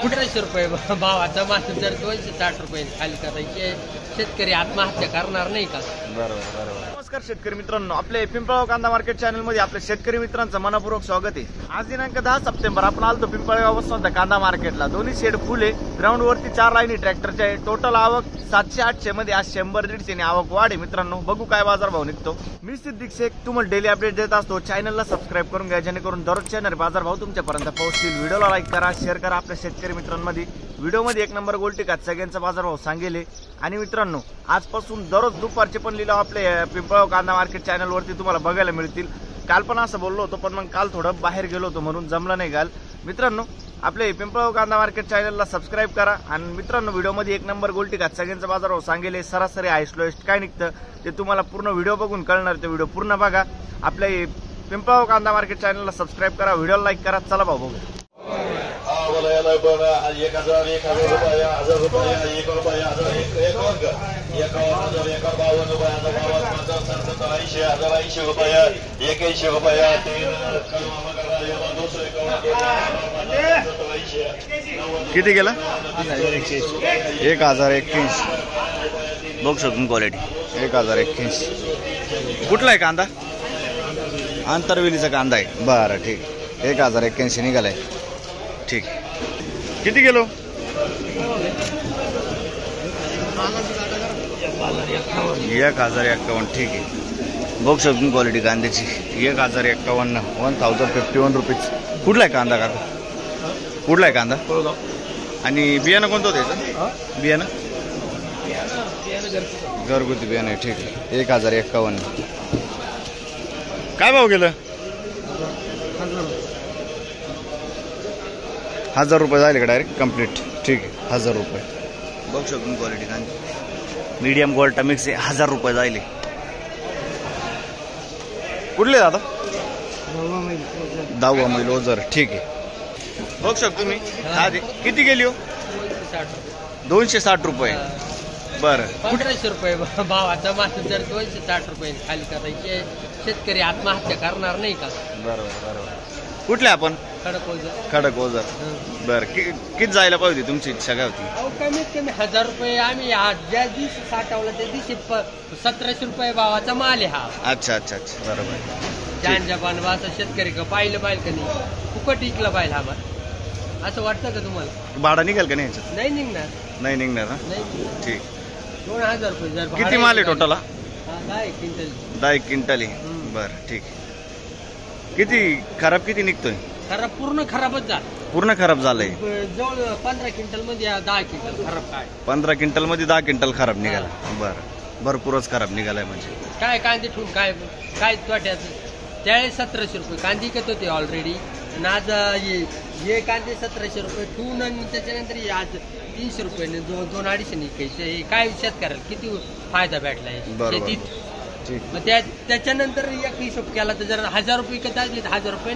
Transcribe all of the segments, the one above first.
1500 रुपये भावाचा माल जर 260 रुपये खाली करायचे शेतकरी आत्महत्या करणार नाही का? बरोबर. नमस्कार शेतकरी मित्रांनो, आपले पिंपळगाव कांदा मार्केट चॅनल मध्ये आपल्या शेतकरी मित्रांचं मनपूर्वक स्वागत आहे. आज दिनांक 10 सप्टेंबर आपण आलतो पिंपळगाव वसंत कांदा मार्केटला. दोन्ही शेड फुल आहे. ग्राउंड वरती 4 लाईनी ट्रॅक्टरच्या आहे. टोटल आवक 700-800 मध्ये आज 100-150 आवक वाढ आहे. मित्रांनो बघू काय बाजार भाव निघतो. मी सिद्दीक शेख तुम्हाला डेली अपडेट देत असतो. चॅनलला सबस्क्राईब करून घ्या जेणेकरून दररोजच्या येणारे बाजार भाव तुमच्यापर्यंत पोहोचतील. व्हिडिओला लाईक करा, शेअर करा. आपल्या शेतकरी मित्रांमध्ये व्हिडिओमध्ये 1 नंबर गोल्टी का सगळ्यांचा बाजार भाव सांगेल. आणि मित्रांनो आजपासून दररोज दुपारचे पण लिलाव आपले पिंपळगाव कांदा मार्केट चॅनल वरती तुम्हाला बघायला मिळतील. काल पण असं बोललो होतो पण मग काल थोडं बाहेर गेलो होतो म्हणून जमलं नाही. काल मित्रांनो आपले पिंपळगाव कांदा मार्केट चॅनलला सबस्क्राईब करा. आणि मित्रांनो व्हिडिओमध्ये 1 नंबर गोल्टी का सगळ्यांचा बाजार भाव सांगेल. सरासरी हायस्ट लोएस्ट काय निघतं ते तुम्हाला पूर्ण व्हिडिओ बघून कळणार. ते व्हिडिओ पूर्ण बघा. आपल्या पिंपळगाव कांदा मार्केट चॅनलला सबस्क्राईब करा, व्हिडिओला लाईक करा. चला भाऊ बघू. 1000 रुपया 1000 रुपया 1 रुपया 1000 रुपया 1 रुपया 51 रुपया 80 रुपया 81 रुपया 3 किती गेला? 1021. बघू शकून क्वालिटी 1021. कुठला आहे कांदा? आंतरवेलीचा कांदा आहे. बरं ठीक. 1081 निघालाय. ठीक. किती किलो? 1051. ठीक आहे. बघू शकून क्वालिटी कांद्याची 1051 1051 रुपीज. कुठला आहे कांदा काका? कुठला आहे कांदा? आणि बियाणं कोणतं होतं? बियाणं घरगुती बियाणं आहे. ठीक आहे. 1051. काय भाव गेलं? 1000 रुपये जाईल का डायरेक्ट कम्प्लीट? ठीक आहे. 1000 रुपये. बघू शकून क्वालिटी कांदा मीडियम गोल्टा मिक्स आहे. 1000 रुपये जाईल. कुठले दादा? 10 मैल ओझर. ठीक आहे. बघू शकतो तुम्ही. किती गेली हो? 260 रुपये. बरं. 1500 रुपये भावाचा माल जर 260 रुपये खाली करायचे शेतकरी आत्महत्या करणार नाही का? बरोबर. कुठले आपण? खडक ओझर. बरं. किती जायला पाहिजे तुमची इच्छा काय होती? कमीत कमी 1000 रुपये. आम्ही ज्या दिवशी साठवला त्या दिवशी 1700 रुपये भावाचा माल आहे हा. अच्छा. बरोबर. ज्यांच्या बनवाचा शेतकरी का पाहिलं का नाही? फुकट इकलं पाहिजे हा माल. असं वाटतं का तुम्हाला? भाडा निघाल का नाही याच्यात? नाही निघणार. नाही निघणार ना? नाही. ठीक. 2000 रुपये जर. किती माल आहे टोटला? 10 क्विंटल. 10 क्विंटल आहे. बरं ठीक. किती खराब किती निघतोय? खराब पूर्ण खराबच झालं. पूर्ण खराब झालंय. जवळ 15 क्विंटल मध्ये 10 क्विंटल खराब. काय 15 क्विंटल मध्ये 10 क्विंटल खराब निघाला. बरं. भरपूरच खराब निघालाय म्हणजे. काय कांदे ठेवून काय तोट्याचं? त्यावेळेस 1700 रुपये कांदे विकत होते ऑलरेडी. आणि आज हे कांदे 1700 रुपये ठेवून आणि त्याच्यानंतर आज 300 रुपये 2-250 निघायचे. काय शेतकऱ्याला किती फायदा भेटलाय शेतीत? मग त्याच्यानंतर एक हिशोब केला तर जर 1000 रुपये विकत असले तर 1000 रुपये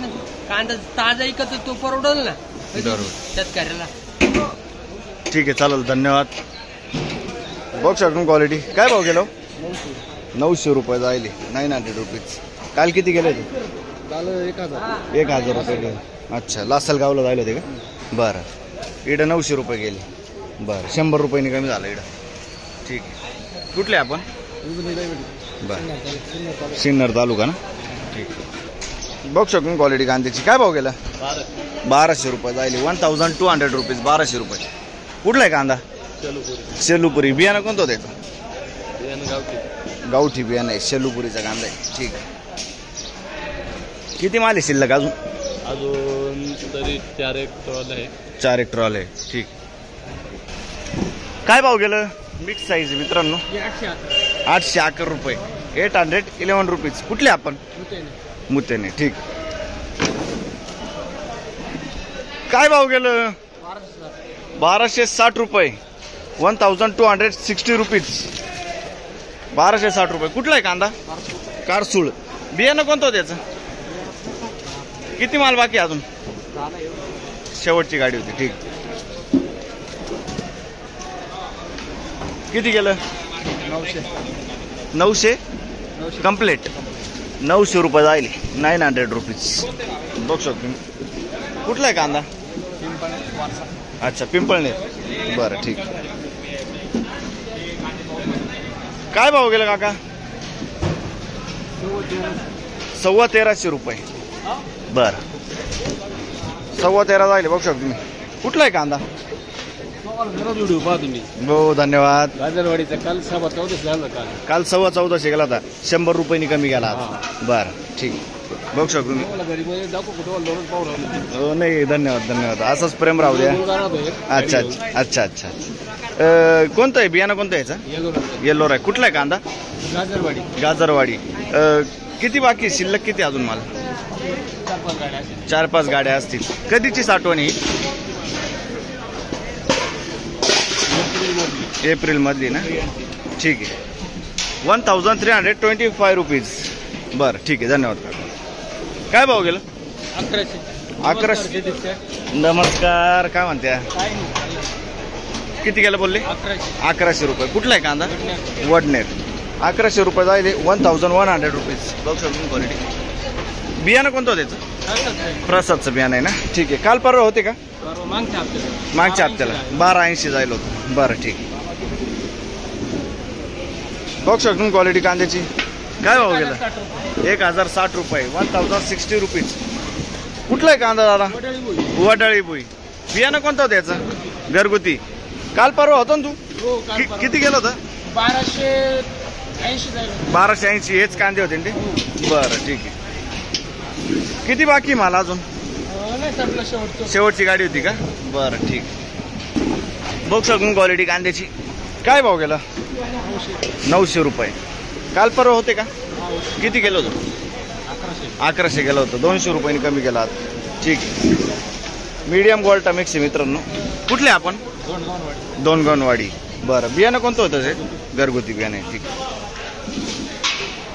कांदा ताजा विकत तो परवडल ना शेतकऱ्याला. ठीक आहे. चालेल. धन्यवाद. बघू शकतो क्वालिटी. काय भाव गेलो? 900 रुपये जायले. 900 रुपीज. काल किती गेले ते? 1000 रुपये गेले. अच्छा. लासलगावला जायला होते का? बरं. इकडं 900 रुपये गेले. बरं. 100 रुपयांनी कमी झालं इकडं. ठीक आहे. कुठले आपण? बरं. सिन्नर तालुका ना? ठीक. बघू शकतो क्वालिटी कांद्याची. काय भाव गेला? 1200 रुपये जायले. 1200 रुपीज. 1200 रुपये. कुठला आहे कांदा? शेलूपुरी. बियाणं कोणतं होतं याचं? गावठी बियाणं आहे. शेलूपुरीचा कांदा आहे. ठीक आहे. किती माल आहे शिल्लक अजून? तरी 4 एक ट्रॉल आहे. 4 एक ट्रॉल आहे. ठीक. काय भाव गेलं? मिक्स साईज मित्रांनो 811 रुपये. 811 रुपीज. कुठले आपण? मुतेने. ठीक. काय भाव गेलं? 1260 रुपये. 1260 रुपीज. 1260 रुपये. कुठला आहे कांदा? कारसूळ. बियाणं कोणतं होतं त्याचं? किती माल बाकी अजून? शेवटची गाडी होती. ठीक. किती गेलं? 900 कंप्लीट. 900 रुपये जाईल. 900 रुपीज. बघू शकतो. कुठला आहे कांदा? अच्छा, पिंपळनेर. बरं ठीक. काय भाव गेला काका? 13,1500 रुपये. बरं, 13,1500 जायले बघू शकतो तुम्ही. कुठला आहे कांदा? व्हिडिओ पहा तुम्ही. हो धन्यवाद. गाजरवाडीचा काल 14,14 झाला. काल 14,1400 गेला होता, 100 रुपयांनी कमी गेला आज. बरं ठीक, बघू शकतो तुम्ही. हो नाही, धन्यवाद धन्यवाद. असंच प्रेम राहू द्या. अच्छा अच्छा अच्छा अच्छा. कोणतं आहे बियाणं? कोणतं आहे याचं? येल्लोर आहे. कुठला आहे कांदा? गाजरवाडी. गाजरवाडी. किती बाकी शिल्लक? किती अजून माल? 4-5 गाड्या असतील. कधीची साठवण ही? एप्रिल मधली ना? ठीक आहे. 1325 रुपीज. बरं ठीक आहे, धन्यवाद. काय भाव गेलं? 1100. नमस्कार, काय म्हणत्या? किती गेलं बोलले? 1100 रुपये. कुठला आहे कांदा? वडनेर. 1100 रुपये जायले. 1100 रुपीज. बघू शकतो क्वालिटी. बियाणं कोणतं होतं त्याचं? प्रसादचं बियाणं आहे ना? ठीक आहे. काल परवा होते का? मागच्या हप्त्याला 1280 जायला होतं. बरं ठीक आहे. बघू शकतो क्वालिटी कांद्याची. काय भाव गेला? 1060 रुपये. 1060 रुपीज. कुठला आहे कांदा दादा? वडाळी भुई. बियाणं कोणतं होतं याचं? घरगुती. काल परवा होतं ना तू? किती गेलं होतं? 1280. हेच कांदे होते ना ते? बरं ठीक आहे. किती बाकी मला अजून? शेवटची गाडी होती का? बरं ठीक. बघू शकून क्वालिटी कांद्याची. काय भाव गेला? 900 रुपये. काल परवा होते का? किती गेलं होतं? 1100 गेलं होतं. 200 रुपयांनी कमी गेला. ठीक. मीडियम गोल्टा मिक्स आहे मित्रांनो. कुठले आपण? दोनगणवाडी. बरं, बियाणं कोणतं होतं ते? घरगुती बियाणं आहे. ठीक.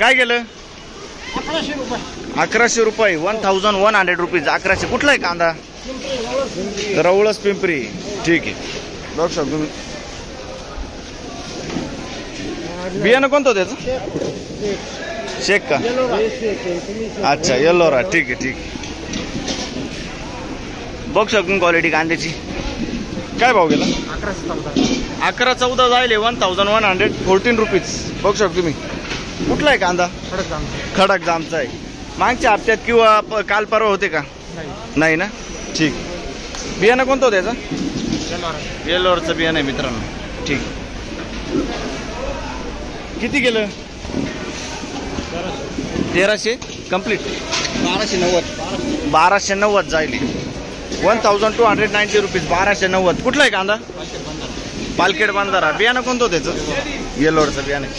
काय गेलं? 1100 रुपये. 1100 रुपीज. 1100. कुठला आहे कांदा? रवळस पिंपरी. ठीक आहे. बघू शकतो तुम्ही. बियाणं कोणतं होतं त्याचं? शेक का? अच्छा, येल्लोरा. ठीक आहे ठीक. बघू शकतो क्वालिटी कांद्याची. काय भाव गेला? 1114 जायले. 1114 रुपीज. बघू शकतो तुम्ही. कुठला आहे कांदा? खडक जामचा आहे. मागच्या हप्त्यात किंवा काल परवा होते का? नाही ना? ठीक. बियाणं कोणतं होतं त्याचं? येल्लोरचं बियाणं आहे मित्रांनो. ठीक. किती गेलं? 1300 कम्प्लीट. 1290 जायली. 1290 रुपीज. 1290. कुठला आहे कांदा? पालखेड बांधारा. बियाणं कोणतं होतं त्याचं? येल्लोरचं बियाणं आहे.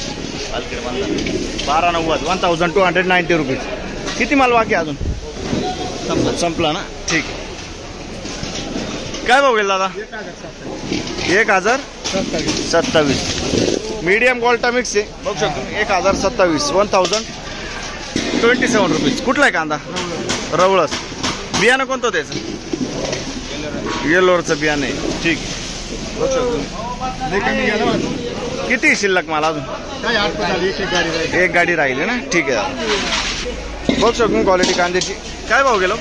पालखेड बांधारा. 1290. 1290 रुपीज. किती माल बाकी अजून? संपला ना? ठीक. काय भाव गेला दादा? 1027. मीडियम क्वालिटी मिक्स आहे. बघू शकतो. 1027. 1027 रुपीज. कुठला आहे कांदा? रवळस. बियाणं कोणतं त्याचं? येल्लोरचं बियाणं आहे. ठीक. बघू शकतो. किती शिल्लक मला अजून? एक गाडी राहिली ना? ठीक आहे. बघू शकतो क्वालिटी कांद्याची. काय भाव गेलो?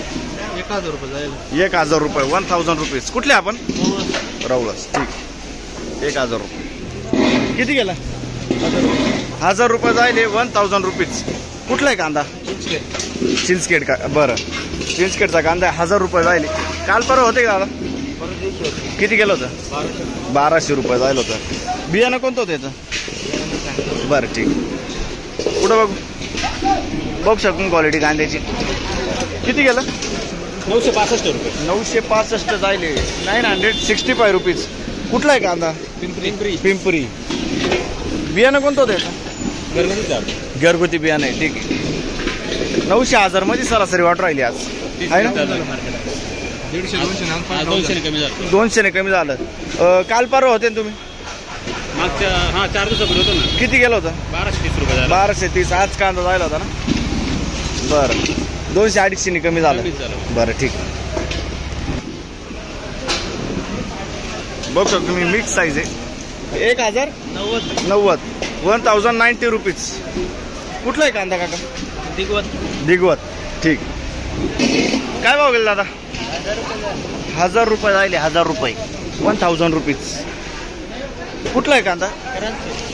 1000 रुपये जाईल. 1000 रुपये. 1000 रुपीज. कुठले आपण? रवळस. ठीक. 1000 रुपये. किती गेला? 1000 रुपये जायले. 1000 रुपीज. कुठला आहे कांदा? चिंचखेड का? बरं, चिंचखेडचा कांदा 1000 रुपये जायले. काल परवा होते का दादा? किती गेलं होतं? 1200 रुपये जायला होतं. बियाणं कोणतं होतं याचं? बरं ठीक. कुठं बघू? बघू शकून क्वालिटी कांद्याची. किती गेलं? 965 रुपये. 965 जायले. 965 रुपीज. कुठला आहे कांदा? पिंपरी. बियाणं कोणतं होतं याचं? घरगुती बियाणं आहे. ठीक आहे. 900-1000 मध्ये सरासरी वाट राहिली आज आहे ना? 200 कमी झालं. काल परवा होते ना तुम्ही? मागच्या 4 दिवसापूर्वी होतं ना. किती गेलं होतं? 1230 रुपये झालं. 1230. आज कांदा जायला होता ना? बरं, 200-250 कमी झालं. बरं ठीक. बघू शकतो तुम्ही. मिक्स साईज आहे. 1090. 1090 रुपीज. कुठला आहे कांदा काका? दिगवत. दिगवत. ठीक. काय भाव गेला दादा? 1000 रुपये जायले, 1000 रुपये, 1000 रुपीज. कुठला आहे कांदा?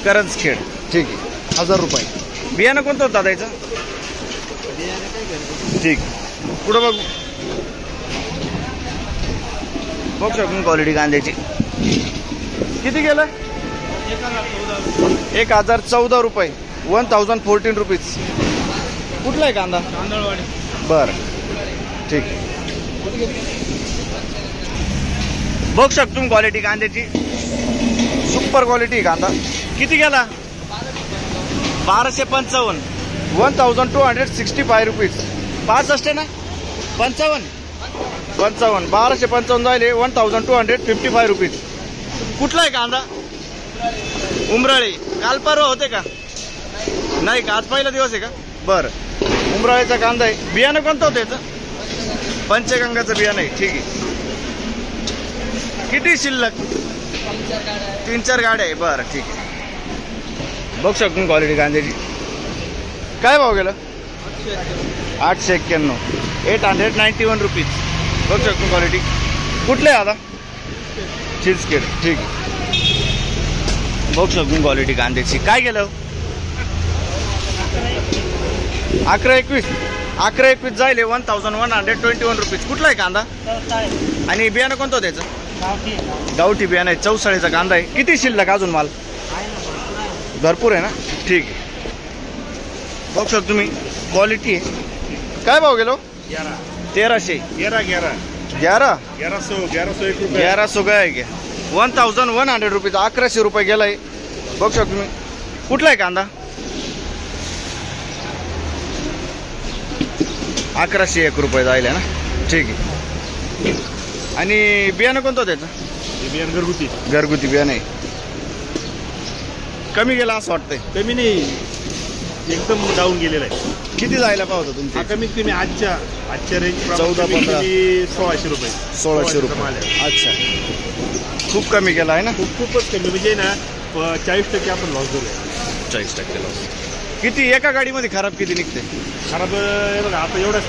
करंजखेड. ठीक आहे, 1000 रुपये. बियाणं कोणतं होतं दादा याचं? ठीक. पुढं बघू. बघू शकून क्वालिटी कांद्याची. किती गेलं? 1014 रुपये, 1014 रुपीज. कुठला आहे कांदा? बरं, ठीक. बघू शकतो क्वालिटी कांद्याची, सुपर क्वालिटी कांदा. किती गेला? 1255, 1265 रुपीज. 65 आहे ना? 55, 1255 जायले, 1255 रुपीज. कुठला आहे कांदा? उमराळे. काल परवा होते का? नाही का, आज पहिला दिवस आहे का? बरं, उमराळेचा कांदा आहे. बियाणं कोणतं होतं याचं? पंचगंगाचं बियाणं आहे. ठीक आहे. किती शिल्लक? 3-4 गाड्या आहे. बरं, ठीक आहे. बघू शकतो क्वालिटी कांद्याची. काय भाव गेलं? 891, 891 रुपीज. बघू शकतो क्वालिटी. कुठले आता? चिजकेड. ठीक आहे. बघू शकतो क्वालिटी कांद्याची. काय गेलं? 1121 जायले, 1121 रुपीज. कुठला आहे कांदा? आणि बियाणं कोणतं होतं त्याचं? गावठी बियाणं आहे. चौसाळीचा कांदा आहे. किती शिल्लक अजून माल? भरपूर आहे ना? ठीक आहे. बघू शकतो तुम्ही क्वालिटी आहे. काय भाव गेलो? 1300, 1100 काय आहे? 1100 रुपीज. 1100 रुपये गेलाय. बघू शकतो तुम्ही. कुठला आहे कांदा? 1101 रुपये जायला ना? ठीक आहे. आणि बियाणं कोणतं त्याचं? बियाणं घरगुती बियाणं आहे. कमी गेला असं वाटतंय? कमी नाही, एकदम डाऊन गेलेला आहे. किती जायला पाहतो तुमची? कमीत कमी आजच्या रेंज 14-15, 1600 रुपये. 1600 रुपये. अच्छा, खूप कमी गेला आहे ना? खूपच कमी, म्हणजे ना 40% आपण लॉस झालो. 40% लॉस. किती एका गाडीमध्ये खराब किती निघते? खराब बघा, आता एवढंच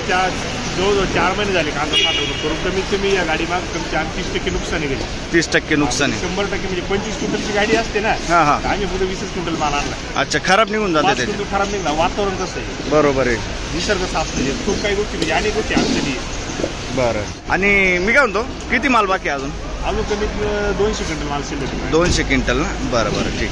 जवळजवळ 4 महिने झाले कांदा साठवणूक करून. कमीत कमी या गाडी माग 30% नुकसानी गेली. 30% नुकसान आहे. 100% म्हणजे 25 क्विंटलची गाडी असते ना, हां हां. आम्ही पुढे 20 क्विंटल माल आणला. अच्छा, खराब निघून जाते 5 त्याचे. क्विंटल खराब निघला. वातावरण कसं आहे, बरोबर आहे. निसर्ग साफ म्हणजे खूप काही गोष्टी, म्हणजे अनेक गोष्टी असलेली. बरं. आणि मी काय म्हणतो, किती माल बाकी अजून? अजून कमीत 200 क्विंटल माल शिल्लक. 200 क्विंटल ना? बरं बरं, ठीक.